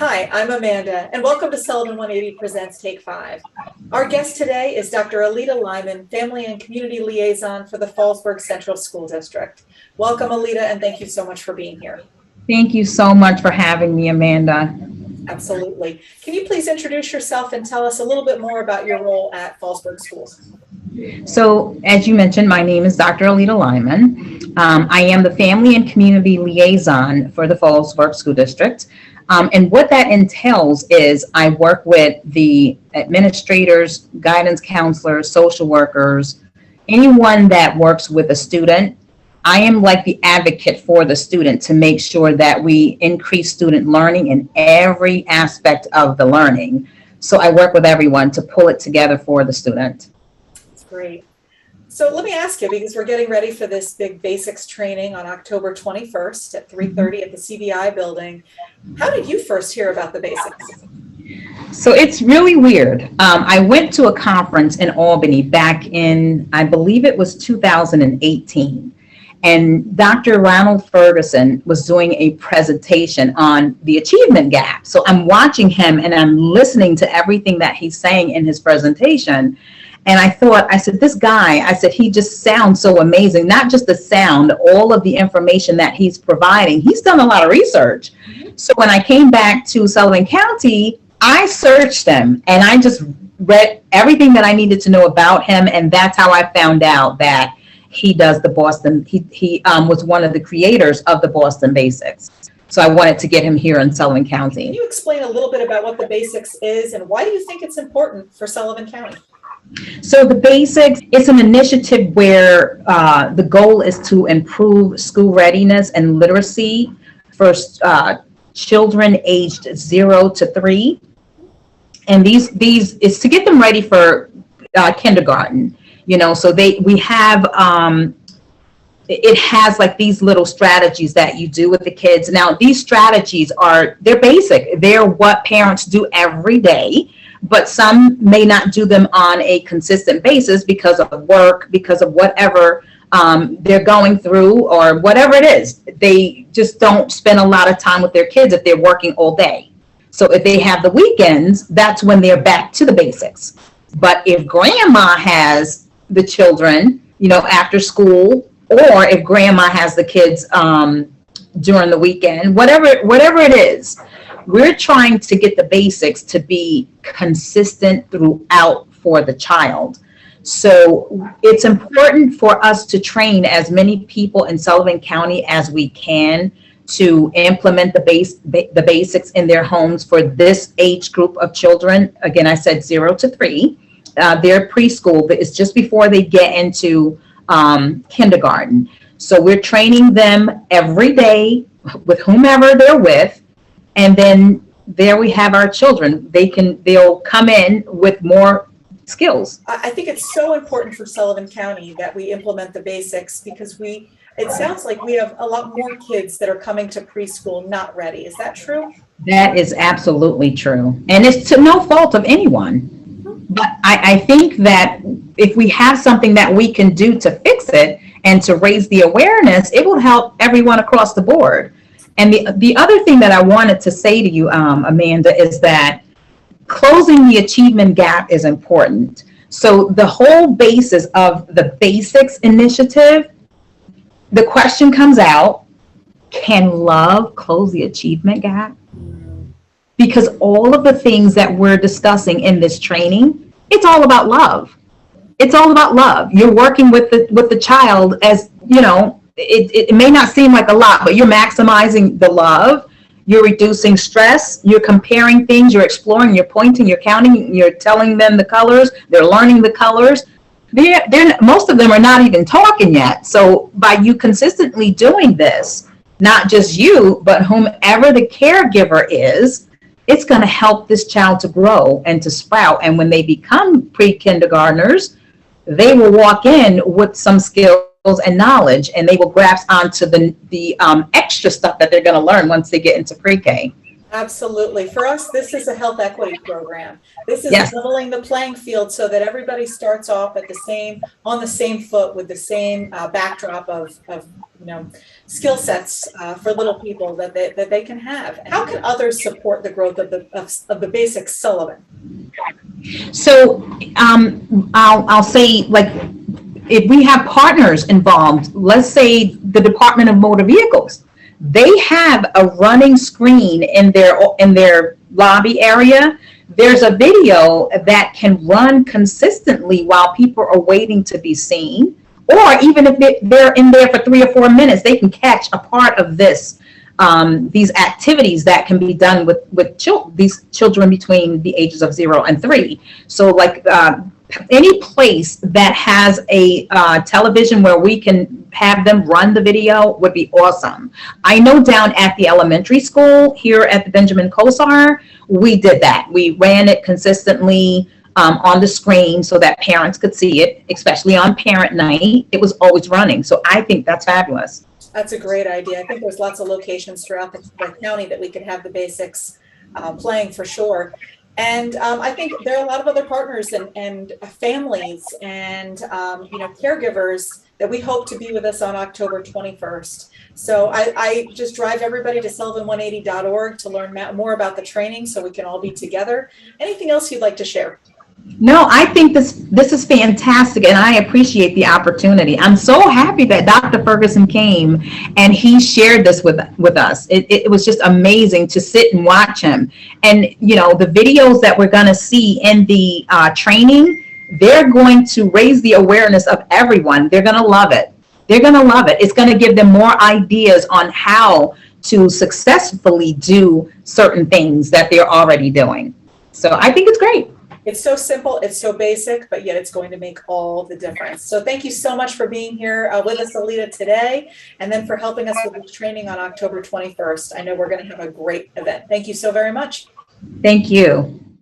Hi, I'm Amanda, and welcome to Sullivan 180 Presents Take 5. Our guest today is Dr. Aleta Lymon, Family and Community Liaison for the Fallsburg Central School District. Welcome, Aleta, and thank you so much for being here. Thank you so much for having me, Amanda. Absolutely. Can you please introduce yourself and tell us a little bit more about your role at Fallsburg Schools? So, as you mentioned, my name is Dr. Aleta Lymon. I am the Family and Community Liaison for the Fallsburg School District. And what that entails is I work with the administrators, guidance counselors, social workers, anyone that works with a student. I am like the advocate for the student to make sure that we increase student learning in every aspect of the learning. So I work with everyone to pull it together for the student. That's great. So let me ask you, because we're getting ready for this big basics training on October 21st at 3:30 at the CBI building. How did you first hear about the basics? So it's really weird. I went to a conference in Albany back in, I believe it was 2018. And Dr. Ronald Ferguson was doing a presentation on the achievement gap. So I'm watching him and I'm listening to everything that he's saying in his presentation. And I said, this guy, he just sounds so amazing. Not just the sound, all of the information that he's providing. He's done a lot of research. So when I came back to Sullivan County, I searched him and I just read everything that I needed to know about him. And that's how I found out that he does the Boston, he was one of the creators of the Boston Basics. So I wanted to get him here in Sullivan County. Can you explain a little bit about what the Basics is and why do you think it's important for Sullivan County? So the Basics, it's an initiative where the goal is to improve school readiness and literacy for children aged 0 to 3. And these is to get them ready for kindergarten. You know, so we have, it has like these little strategies that you do with the kids. Now, these strategies they're basic. They're what parents do every day, but some may not do them on a consistent basis because of work, because of whatever they're going through or whatever it is. They just don't spend a lot of time with their kids if they're working all day. So if they have the weekends, that's when they're back to the basics. But if grandma has the children, you know, after school, or if grandma has the kids during the weekend, whatever it is, we're trying to get the basics to be consistent throughout for the child. So it's important for us to train as many people in Sullivan County as we can to implement the basics in their homes for this age group of children. Again, I said 0 to 3. Their preschool, but it's just before they get into kindergarten. So we're training them every day with whomever they're with. And then there we have our children. They'll come in with more skills. I think it's so important for Sullivan County that we implement the basics because it sounds like we have a lot more kids that are coming to preschool not ready. Is that true? That is absolutely true. And it's to no fault of anyone. But I think that if we have something that we can do to fix it and to raise the awareness, it will help everyone across the board. And the other thing that I wanted to say to you, Amanda, is that closing the achievement gap is important. So the whole basis of the Basics initiative, the question comes out, can love close the achievement gap? Because all of the things that we're discussing in this training, it's all about love. It's all about love. You're working with the child as, you know, it may not seem like a lot, but you're maximizing the love. You're reducing stress. You're comparing things. You're exploring. You're pointing. You're counting. You're telling them the colors. They're learning the colors. Most of them are not even talking yet. So by you consistently doing this, not just you, but whomever the caregiver is, it's going to help this child to grow and to sprout. And when they become pre-kindergartners, they will walk in with some skills and knowledge, and they will grasp onto the extra stuff that they're going to learn once they get into pre-K. Absolutely. For us, this is a health equity program. This is Yes. leveling the playing field so that everybody starts off at on the same foot with the same backdrop of skill sets for little people that they can have. How can others support the growth of the Basics Sullivan? So I'll say, like, if we have partners involved, let's say the Department of Motor Vehicles, they have a running screen in their lobby area. There's a video that can run consistently while people are waiting to be seen, or even if they're in there for 3 or 4 minutes, they can catch a part of these activities that can be done with these children between the ages of 0 and 3. So, like, any place that has a television where we can have them run the video would be awesome. I know down at the elementary school here at the Benjamin Kosar, we did that. We ran it consistently on the screen so that parents could see it, especially on parent night. It was always running. So I think that's fabulous. That's a great idea. I think there's lots of locations throughout the county that we could have the Basics playing for sure. And I think there are a lot of other partners and families and caregivers that we hope to be with us on October 21st. So I just drive everybody to sullivan180.org to learn more about the training so we can all be together. Anything else you'd like to share? No, I think this is fantastic, and I appreciate the opportunity. I'm so happy that Dr. Ferguson came and he shared this with us. It was just amazing to sit and watch him. And the videos that we're going to see in the training, they're going to raise the awareness of everyone. They're going to love it. They're going to love it. It's going to give them more ideas on how to successfully do certain things that they're already doing. So I think it's great. It's so simple, it's so basic, but yet it's going to make all the difference. So thank you so much for being here with us, Aleta, today, and then for helping us with this training on October 21st. I know we're going to have a great event. Thank you so very much. Thank you.